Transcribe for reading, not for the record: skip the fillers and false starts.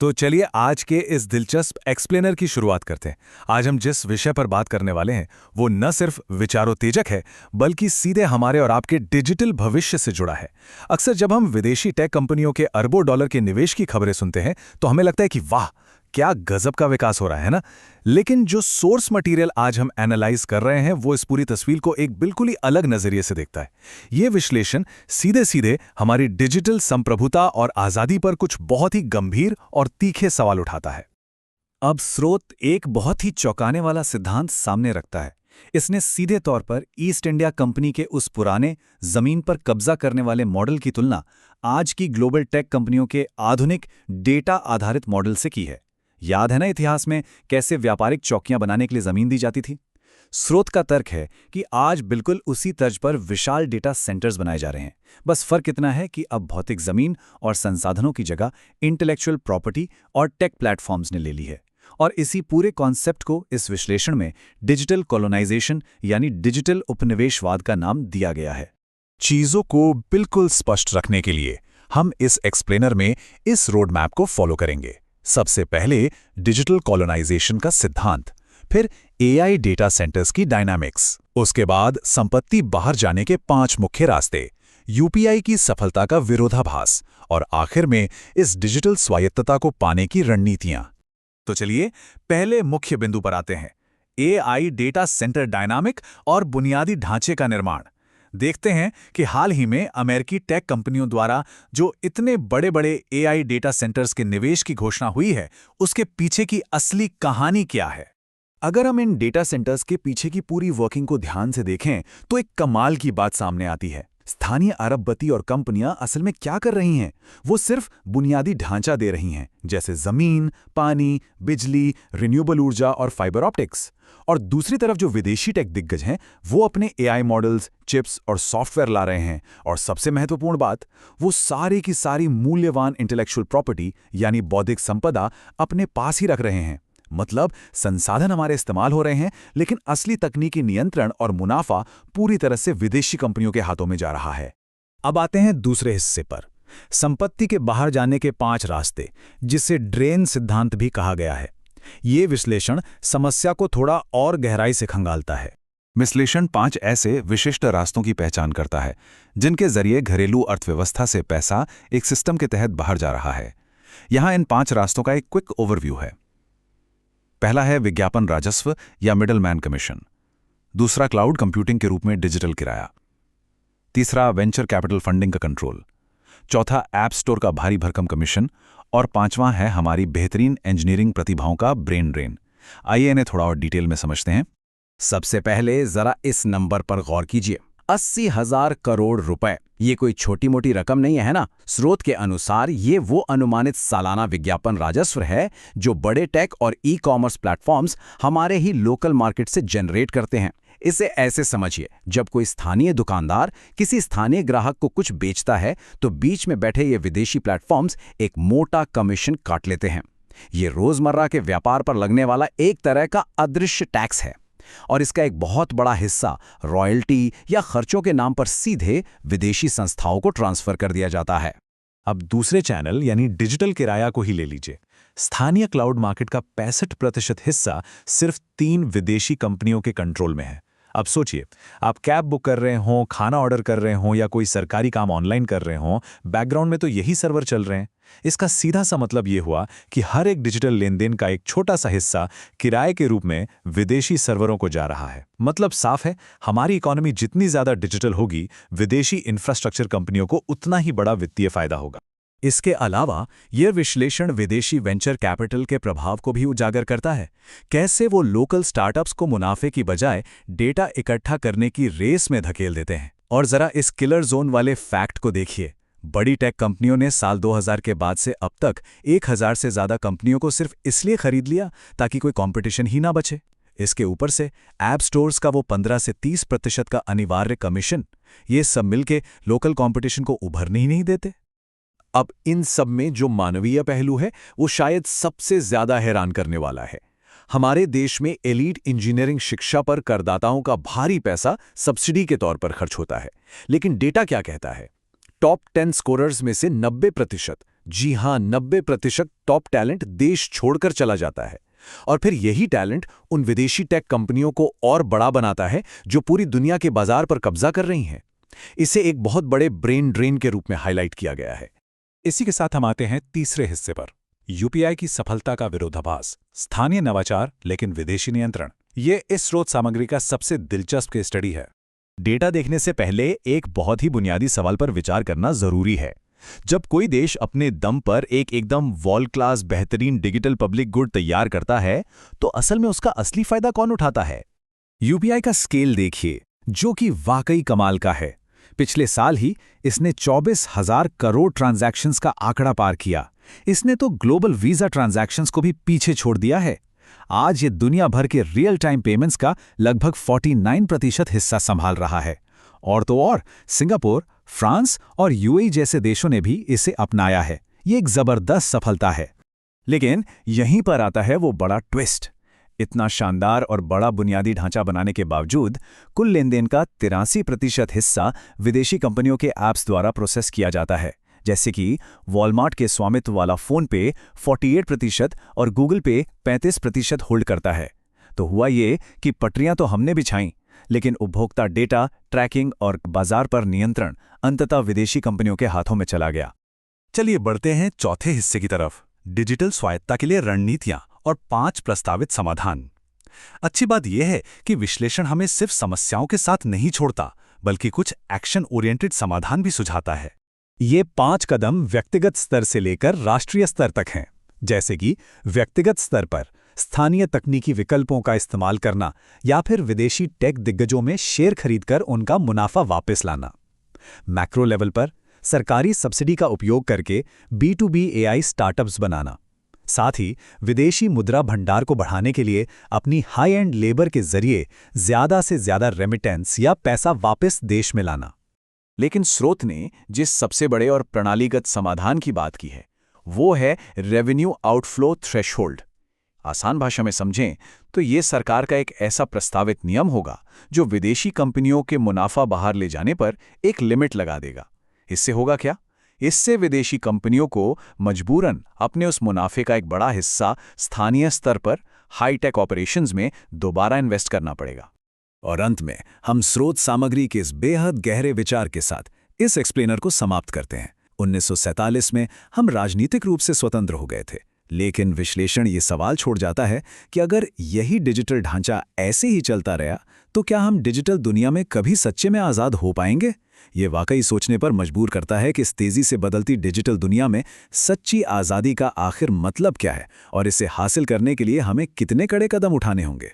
तो चलिए आज के इस दिलचस्प एक्सप्लेनर की शुरुआत करते हैं। आज हम जिस विषय पर बात करने वाले हैं वो न सिर्फ विचारोत्तेजक है बल्कि सीधे हमारे और आपके डिजिटल भविष्य से जुड़ा है। अक्सर जब हम विदेशी टेक कंपनियों के अरबों डॉलर के निवेश की खबरें सुनते हैं तो हमें लगता है कि वाह, क्या गजब का विकास हो रहा है ना। लेकिन जो सोर्स मटेरियल आज हम एनालाइज कर रहे हैं वो इस पूरी तस्वीर को एक बिल्कुल ही अलग नजरिए से देखता है। ये विश्लेषण सीधे सीधे हमारी डिजिटल संप्रभुता और आजादी पर कुछ बहुत ही गंभीर और तीखे सवाल उठाता है। अब स्रोत एक बहुत ही चौंकाने वाला सिद्धांत सामने रखता है। इसने सीधे तौर पर ईस्ट इंडिया कंपनी के उस पुराने जमीन पर कब्जा करने वाले मॉडल की तुलना आज की ग्लोबल टेक कंपनियों के आधुनिक डेटा आधारित मॉडल से की है। याद है ना इतिहास में कैसे व्यापारिक चौकियां बनाने के लिए जमीन दी जाती थी? स्रोत का तर्क है कि आज बिल्कुल उसी तर्ज पर विशाल डेटा सेंटर्स बनाए जा रहे हैं। बस फर्क इतना है कि अब भौतिक जमीन और संसाधनों की जगह इंटेलेक्चुअल प्रॉपर्टी और टेक प्लेटफॉर्म्स ने ले ली है। और इसी पूरे कॉन्सेप्ट को इस विश्लेषण में डिजिटल कॉलोनाइजेशन यानी डिजिटल उपनिवेशवाद का नाम दिया गया है। चीजों को बिल्कुल स्पष्ट रखने के लिए हम इस एक्सप्लेनर में इस रोड मैप को फॉलो करेंगे। सबसे पहले डिजिटल कॉलोनाइजेशन का सिद्धांत, फिर एआई डेटा सेंटर्स की डायनामिक्स, उसके बाद संपत्ति बाहर जाने के 5 मुख्य रास्ते, यूपीआई की सफलता का विरोधाभास और आखिर में इस डिजिटल स्वायत्तता को पाने की रणनीतियां। तो चलिए पहले मुख्य बिंदु पर आते हैं, एआई डेटा सेंटर डायनामिक और बुनियादी ढांचे का निर्माण। देखते हैं कि हाल ही में अमेरिकी टेक कंपनियों द्वारा जो इतने बड़े बड़े एआई डेटा सेंटर्स के निवेश की घोषणा हुई है उसके पीछे की असली कहानी क्या है। अगर हम इन डेटा सेंटर्स के पीछे की पूरी वर्किंग को ध्यान से देखें तो एक कमाल की बात सामने आती है। स्थानीय अरबपति और कंपनियां असल में क्या कर रही हैं? वो सिर्फ बुनियादी ढांचा दे रही हैं, जैसे जमीन, पानी, बिजली, रिन्यूएबल ऊर्जा और फाइबर ऑप्टिक्स। और दूसरी तरफ जो विदेशी टेक दिग्गज हैं वो अपने एआई मॉडल्स, चिप्स और सॉफ्टवेयर ला रहे हैं। और सबसे महत्वपूर्ण बात, वो सारी की सारी मूल्यवान इंटेलेक्चुअल प्रॉपर्टी यानी बौद्धिक संपदा अपने पास ही रख रहे हैं। मतलब संसाधन हमारे इस्तेमाल हो रहे हैं लेकिन असली तकनीकी नियंत्रण और मुनाफा पूरी तरह से विदेशी कंपनियों के हाथों में जा रहा है। अब आते हैं दूसरे हिस्से पर, संपत्ति के बाहर जाने के 5 रास्ते, जिसे ड्रेन सिद्धांत भी कहा गया है। ये विश्लेषण समस्या को थोड़ा और गहराई से खंगालता है। विश्लेषण 5 ऐसे विशिष्ट रास्तों की पहचान करता है जिनके जरिए घरेलू अर्थव्यवस्था से पैसा एक सिस्टम के तहत बाहर जा रहा है। यहां इन 5 रास्तों का एक क्विक ओवरव्यू है। पहला है विज्ञापन राजस्व या मिडल मैन कमीशन। दूसरा क्लाउड कंप्यूटिंग के रूप में डिजिटल किराया। तीसरा वेंचर कैपिटल फंडिंग का कंट्रोल। चौथा ऐप स्टोर का भारी भरकम कमीशन। और 5वां है हमारी बेहतरीन इंजीनियरिंग प्रतिभाओं का ब्रेन ड्रेन। आइए इन्हें थोड़ा और डिटेल में समझते हैं। सबसे पहले जरा इस नंबर पर गौर कीजिए, 80,000 करोड़ रुपए। ये कोई छोटी मोटी रकम नहीं है ना। स्रोत के अनुसार ये वो अनुमानित सालाना विज्ञापन राजस्व है जो बड़े टेक और ई कॉमर्स प्लेटफॉर्म्स हमारे ही लोकल मार्केट से जनरेट करते हैं। इसे ऐसे समझिए, जब कोई स्थानीय दुकानदार किसी स्थानीय ग्राहक को कुछ बेचता है तो बीच में बैठे ये विदेशी प्लेटफॉर्म्स एक मोटा कमीशन काट लेते हैं। ये रोजमर्रा के व्यापार पर लगने वाला एक तरह का अदृश्य टैक्स है और इसका एक बहुत बड़ा हिस्सा रॉयल्टी या खर्चों के नाम पर सीधे विदेशी संस्थाओं को ट्रांसफर कर दिया जाता है। अब दूसरे चैनल यानी डिजिटल किराया को ही ले लीजिए। स्थानीय क्लाउड मार्केट का 65% हिस्सा सिर्फ 3 विदेशी कंपनियों के कंट्रोल में है। अब सोचिए, आप कैब बुक कर रहे हों, खाना ऑर्डर कर रहे हों या कोई सरकारी काम ऑनलाइन कर रहे हों, बैकग्राउंड में तो यही सर्वर चल रहे हैं। इसका सीधा सा मतलब ये हुआ कि हर एक डिजिटल लेनदेन का एक छोटा सा हिस्सा किराए के रूप में विदेशी सर्वरों को जा रहा है। मतलब साफ है, हमारी इकोनॉमी जितनी ज्यादा डिजिटल होगी, विदेशी इंफ्रास्ट्रक्चर कंपनियों को उतना ही बड़ा वित्तीय फायदा होगा। इसके अलावा यह विश्लेषण विदेशी वेंचर कैपिटल के प्रभाव को भी उजागर करता है। कैसे वो लोकल स्टार्टअप्स को मुनाफे की बजाय डेटा इकट्ठा करने की रेस में धकेल देते हैं। और जरा इस किलर जोन वाले फैक्ट को देखिए, बड़ी टेक कंपनियों ने साल 2000 के बाद से अब तक 1000 से ज्यादा कंपनियों को सिर्फ इसलिए खरीद लिया ताकि कोई कंपटीशन ही ना बचे। इसके ऊपर से ऐप स्टोर्स का वो 15 से 30% का अनिवार्य कमीशन, ये सब मिलके लोकल कंपटीशन को उभरने ही नहीं देते। अब इन सब में जो मानवीय पहलू है वो शायद सबसे ज्यादा हैरान करने वाला है। हमारे देश में एलीट इंजीनियरिंग शिक्षा पर करदाताओं का भारी पैसा सब्सिडी के तौर पर खर्च होता है, लेकिन डेटा क्या कहता है? टॉप 10 स्कोरर्स में से 90%, जी हाँ, 90% टॉप टैलेंट देश छोड़कर चला जाता है। और फिर यही टैलेंट उन विदेशी टेक कंपनियों को और बड़ा बनाता है जो पूरी दुनिया के बाजार पर कब्जा कर रही हैं। इसे एक बहुत बड़े ब्रेन ड्रेन के रूप में हाईलाइट किया गया है। इसी के साथ हम आते हैं तीसरे हिस्से पर, यूपीआई की सफलता का विरोधाभास, स्थानीय नवाचार लेकिन विदेशी नियंत्रण। ये इस स्रोत सामग्री का सबसे दिलचस्प केस स्टडी है। डेटा देखने से पहले एक बहुत ही बुनियादी सवाल पर विचार करना जरूरी है। जब कोई देश अपने दम पर एक एकदम वर्ल्ड क्लास बेहतरीन डिजिटल पब्लिक गुड तैयार करता है, तो असल में उसका असली फायदा कौन उठाता है? यूपीआई का स्केल देखिए, जो कि वाकई कमाल का है। पिछले साल ही इसने 24,000 करोड़ ट्रांजैक्शंस का आंकड़ा पार किया। इसने तो ग्लोबल वीजा ट्रांजैक्शंस को भी पीछे छोड़ दिया है। आज ये दुनिया भर के रियल टाइम पेमेंट्स का लगभग 49% हिस्सा संभाल रहा है। और तो और सिंगापुर, फ्रांस और यूएई जैसे देशों ने भी इसे अपनाया है। ये एक जबरदस्त सफलता है। लेकिन यहीं पर आता है वो बड़ा ट्विस्ट। इतना शानदार और बड़ा बुनियादी ढांचा बनाने के बावजूद कुल लेनदेन का 83% हिस्सा विदेशी कंपनियों के ऐप्स द्वारा प्रोसेस किया जाता है। जैसे कि वॉलमार्ट के स्वामित्व वाला फोन पे 48% और गूगल पे 35% होल्ड करता है। तो हुआ ये कि पटरियां तो हमने बिछाईं, लेकिन उपभोक्ता डेटा, ट्रैकिंग और बाजार पर नियंत्रण अंततः विदेशी कंपनियों के हाथों में चला गया। चलिए बढ़ते हैं चौथे हिस्से की तरफ, डिजिटल स्वायत्तता के लिए रणनीतियां और 5 प्रस्तावित समाधान। अच्छी बात यह है कि विश्लेषण हमें सिर्फ समस्याओं के साथ नहीं छोड़ता, बल्कि कुछ एक्शन ओरिएंटेड समाधान भी सुझाता है। ये 5 कदम व्यक्तिगत स्तर से लेकर राष्ट्रीय स्तर तक हैं। जैसे कि व्यक्तिगत स्तर पर स्थानीय तकनीकी विकल्पों का इस्तेमाल करना या फिर विदेशी टेक दिग्गजों में शेयर खरीदकर उनका मुनाफा वापस लाना। मैक्रो लेवल पर सरकारी सब्सिडी का उपयोग करके B2B AI स्टार्टअप्स बनाना। साथ ही विदेशी मुद्रा भंडार को बढ़ाने के लिए अपनी हाई एंड लेबर के जरिए ज्यादा से ज्यादा रेमिटेंस या पैसा वापस देश में लाना। लेकिन स्रोत ने जिस सबसे बड़े और प्रणालीगत समाधान की बात की है, वो है रेवेन्यू आउटफ्लो थ्रेशोल्ड। आसान भाषा में समझें तो ये सरकार का एक ऐसा प्रस्तावित नियम होगा जो विदेशी कंपनियों के मुनाफा बाहर ले जाने पर एक लिमिट लगा देगा। इससे होगा क्या? इससे विदेशी कंपनियों को मजबूरन अपने उस मुनाफे का एक बड़ा हिस्सा स्थानीय स्तर पर हाईटेक ऑपरेशंस में दोबारा इन्वेस्ट करना पड़ेगा। और अंत में हम स्रोत सामग्री के इस बेहद गहरे विचार के साथ इस एक्सप्लेनर को समाप्त करते हैं। 1947 में हम राजनीतिक रूप से स्वतंत्र हो गए थे, लेकिन विश्लेषण ये सवाल छोड़ जाता है कि अगर यही डिजिटल ढांचा ऐसे ही चलता रहा तो क्या हम डिजिटल दुनिया में कभी सच्चे में आज़ाद हो पाएंगे? ये वाकई सोचने पर मजबूर करता है कि इस तेजी से बदलती डिजिटल दुनिया में सच्ची आज़ादी का आखिर मतलब क्या है और इसे हासिल करने के लिए हमें कितने कड़े कदम उठाने होंगे।